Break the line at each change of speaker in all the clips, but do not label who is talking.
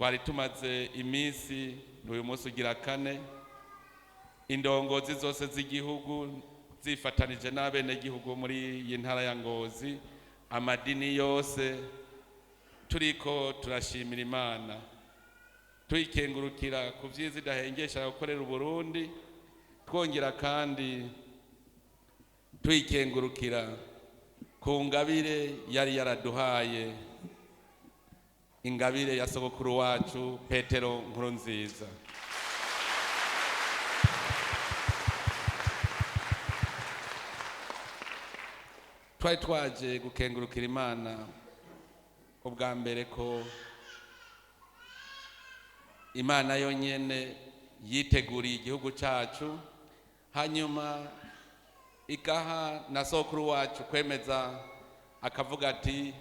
twari tumaze iminsi uyu munsi ugira kane indongozi zose z'igihugu zifatanije n'abenegihugu muri iyi ntara ya Ngozi, amadini yose turiko turashimira Imana tuyikengurukira ku vyiza idahengesha gukorera Uburundi, twongera kandi tuyikengurukira ku ngabire yari yaraduhaye, ingabire ya sogokuru wacu Petero Nkurunziza. Twari twaje gukengurukira Imana ubwa mbere ko Imana yonyene yiteguriye igihugu cacu, hanyuma ikaha na sokuru wacu kwemeza akavuga ati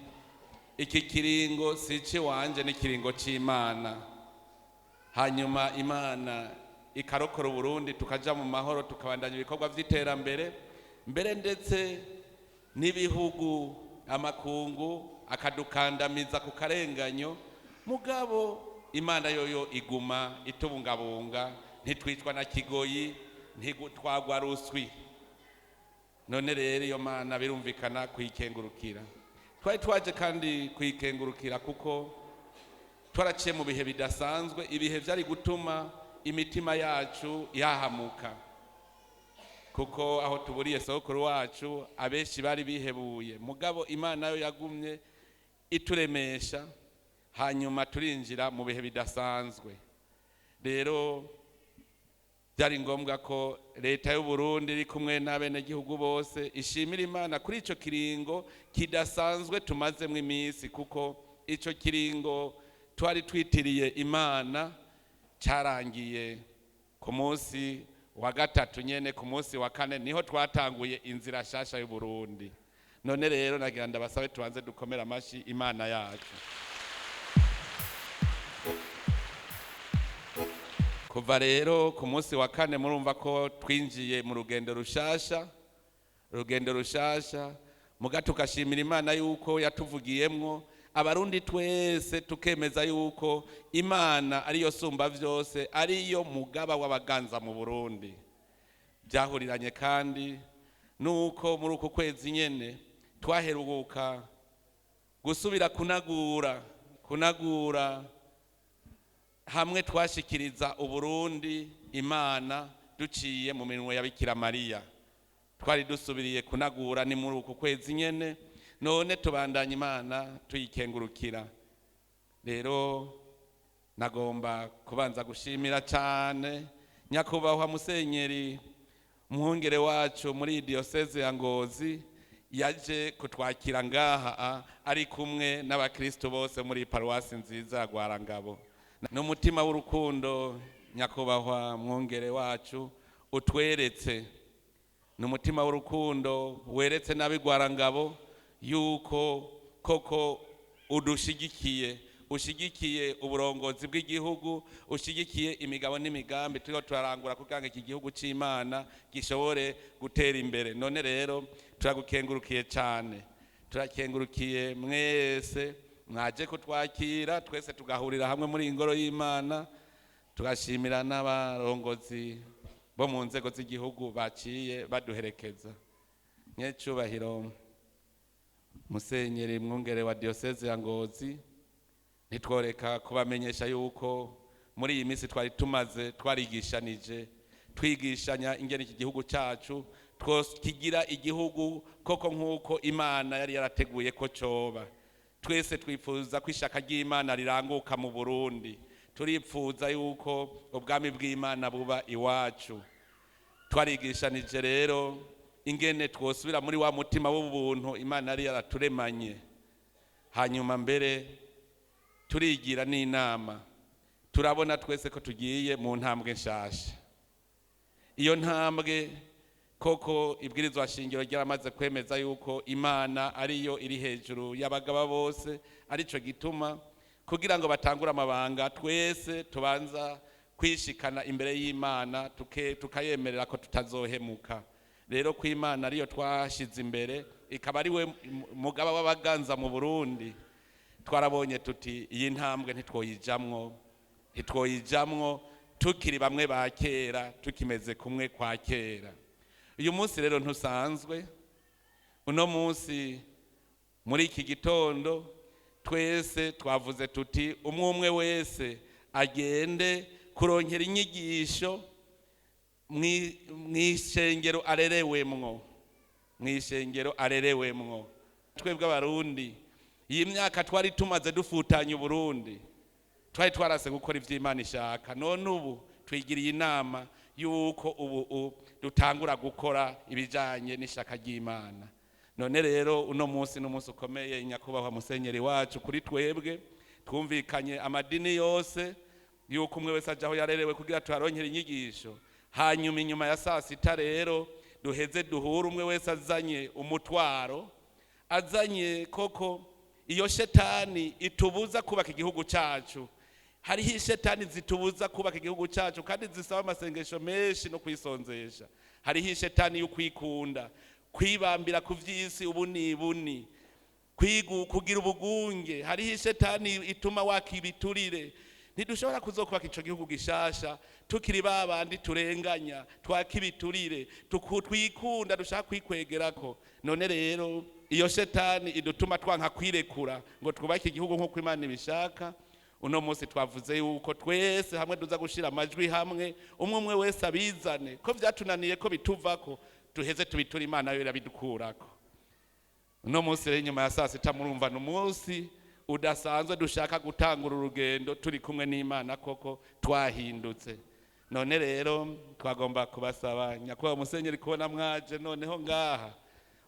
iki kiringo sici wanje n'ikiringo c'Imana, hanyuma Imana ikarokora Uburundi tukaja mu mahoro tukabandanya ibikorwa vy'iterambere, mbere ndetse n'ibihugu amakungu akadukandamiza ku karenganyo, mugabo Imana yoyo iguma itubungabunga, ntitwicwa na kigoyi, ntigutwagwa ruswi. None rero iyo Mana birumvikana kuyikengurukira. Twari twaje kandi kuyikengurukira kuko twaraciye mu bihe bidasanzwe, ibihe vyari gutuma imitima yacu yahamuka, kuko aho tuburiye sokuru wacu abenshi bari bihebuye, mugabo Imana yo yagumye ituremesha, hanyuma turinjira mu bihe bidasanzwe. Rero byari ngombwa ko leta y'Uburundi iri kumwe n'abenegihugu bose ishimira Imana kuri ico kiringo kidasanzwe tumazemwo iminsi, kuko ico kiringo twari twitiriye Imana carangiye ku munsi wa gatatu nyene, ku munsi wa kane niho twatanguye inzira shasha y'Uburundi. None rero nagira ndabasabe tubanze dukomera amashi Imana yacu. Kuva rero ku munsi wa kane murumva ko twinjiye mu rugendo rushasha, muga tukashimira Imana yuko yatuvugiyemwo abarundi twese, tukemeza yuko Imana ariyo sumba vyose, ariyo mugaba w'abaganza mu Burundi. Byahuriranye kandi nuko muri uku kwezi nyene twaheruka gusubira kunagura hamwe twashikiriza Uburundi Imana duciye mu minwe ya Bikira Mariya. Twari dusubiriye kunagura ni muri uku kwezi nyene, none tubandanya Imana tuyikengurukira. Rero nagomba kubanza gushimira cyane nyakubahwa musenyeri mwungere wacu muri diocese ya Ngozi, yaje kutwakira ngaha ari kumwe n'abakristo bose muri Paroisse nziza ya Gwarangabo. N'umutima w'urukundo nyakubahwa mwungere wacu utweretse, n'umutima w'urukundo weretse n'abigwarangabo yuko koko ushigikiye uburongozi bw'igihugu, ushigikiye imigabo n'imigambi turiko turarangura kugira ngo iki gihugu c'Imana gishobore gutera imbere. None rero turagukengurukiye cyane, turakengurukiye mwese mwaje kutwakira, twese tugahurira hamwe muri ingoro y'Imana. Tugashimira n'abarongozi bo mu nzego z'igihugu baciye baduherekeza. Nyecubahiro musenyeri mwungere wa diocese ya Ngozi, ntitworeka kubamenyesha yuko muri iyi minsi twari tumaze twigishanya ingene iki gihugu cacu kigira igihugu koko nk'uko Imana yari yarateguye ko coba. Twese twifuza ko ishaka ry'Imana riranguka mu Burundi, turipfuza yuko ubwami bw'Imana buba iwacu. Twarigishanije rero ingene twosubira muri wa mutima w'ubuntu Imana yari yaraturemanye, hanyuma mbere turigira n'inama, turabona twese ko tugiye mu ntambwe nshasha. Iyo ntambwe koko ibwirizwa shingiro ryaramaze kwemeza yuko Imana ariyo iri hejuru y'abagaba bose, arico gituma kugira ngo batangure amabanga twese tubanza kwishikana imbere y'Imana, tukayemerera ko tutazohemuka. Rero ko Imana ariyo twashize imbere, ikaba ari we mugaba w'abaganza mu Burundi, twarabonye tuti iyi ntambwe ntitwoyijamwo tukiri bamwe ba kera, tukimeze kumwe kwa kera. Uyu munsi rero ntusanzwe. Uno munsi muri iki gitondo twese twavuze tuti umwe wese agende kuronkera inyigisho mw'ishengero arerewemwo. Twebwe Abarundi iyi myaka twari tumaze dufutanya Uburundi, twari twarase gukora ivy'Imana ishaka. None ubu twigiriye inama yuko ubu dutangura gukora ibijanye n'ishaka ry'Imana. None rero uno munsi n'umunsi ukomeye, nyakubahwa musenyeri wacu, kuri twebwe twumvikanye amadini yose yuko umwe wese ajaho yarerewe kugira tuharonkere inyigisho. Hanyuma inyuma ya saa sita rero duheze duhure, umwe wese azanye umutwaro, azanye koko iyo shetani itubuza kubaka igihugu cyacu. Hariho ishetani zitubuza kubaka igihugu cyacu kandi zisaba amasengesho menshi no kwisonzesha. Hariho ishetani y'ukwikunda, kwibambira ku vy'isi ubuni, kugira ubugunge. Hariho ishetani ituma wakibiturire. Ntidushobora kuzokubaka ico gihugu gishasha tukiri babandi turenganya, twakibiturire, twikunda, dushaka kwikwegerako. None rero iyo shetani idutuma twanka kwirekura ngo twubake igihugu nk'uko Imana ibishaka. Uno munsi twavuze yuko twese hamwe duza gushira amajwi hamwe, umwe wese abizane ko vyatunaniye ko bituvako, tuheze tubitura Imana yo irabidukurako. Uno munsi rero nyuma ya saa sita murumva n'umunsi udasanzwe dushaka gutangura urugendo turi kumwe n'Imana, koko twahindutse. None rero twagomba kubasaba nyakubahwa musenyeri kubona mwaje noneho ngaha,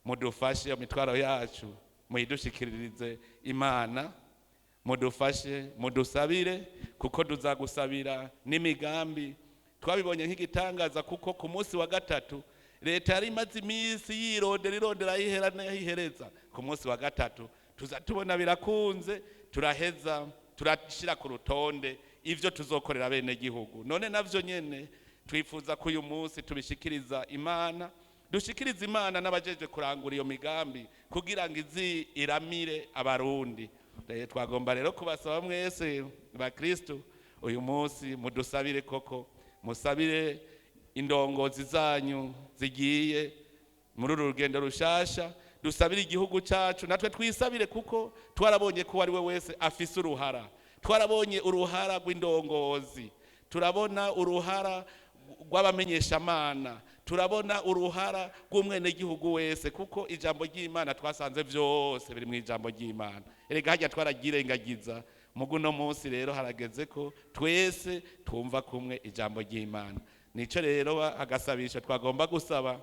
mudufashe imitwaro yacu muyidushikiririze Imana, mudufashe mudusabire, kuko duzagusabira n'imigambi. Twabibonye nk'igitangaza kuko ku munsi wa gatatu Reta yari imaze iminsi yirondera yihereza. Ku munsi wa gatatu tuza tubona birakunze, turaheza turashira ku rutonde ivyo tuzokorera bene gihugu. None navyo nyene twifuza ko uyu munsi tubishikiriza Imana, dushikiriza Imana n'abajeje kurangura iyo migambi kugira ngo izi iramire Abarundi. Twagomba rero kubasaba mwese ba Kristo uyu munsi mudusabire, koko musabire indongozi zanyu zigiye muri rugendo rushasha, dusabire igihugu cyacu, natwe twisabire kuko twarabonye ko ari we wese afise uruhara. Twarabonye uruhara rw'indongozi, turabona uruhara rw'abamenyeshamana, turabona uruhara rw'umwene gihugu wese, kuko ijambo ry'Imana twasanze byose biri mu ijambo ry'Imana. Erega hajya twaragirengagiza, mugu no munsi rero harageze ko twese twumva kumwe ijambo ry'Imana. Nico rero agasabisha twagomba gusaba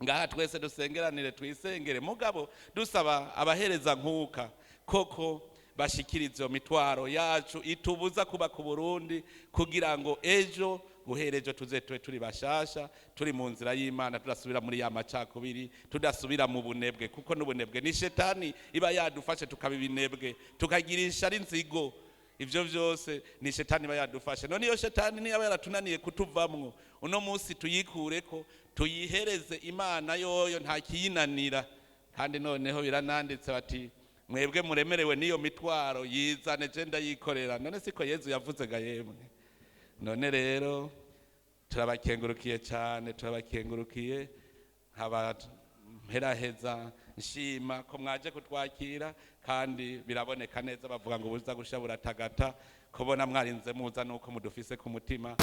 ngaha twese dusengeranire, twisengere mugabo dusaba abaherezankuka koko bashikirize imitwaro yacu itubuza kuba ku Burundi, kugira ngo ejo guherejo tuzetwe turi bashasha, turi mu nzira y'Imana, tudasubira muri ya macakubiri, tudasubira mu bunebwe, kuko n'ubunebwe ni shetani iba yadufashe tukabibinebwe, tukagirisha ari nzigo. Ivyo vyose ni shetani iba yadufashe. None iyo shetani niyo yaratunaniye kutuvamwo, uno munsi tuyikureko, tuyihereze Imana yoyo nta kiyinanira. Kandi noneho birananditse bati mwebwe muremerewe n'iyo mitwaro yizane je ndayikorera. None siko Yezu yavuze ga yemwe. None rero turabakengurukiye cyane, turabakengurukiye heraheza nshima ko mwaje kutwakira, kandi biraboneka neza bavuga ngo buza gusha buratagata, kubona mwarinze muza nuko mudufise ku mutima.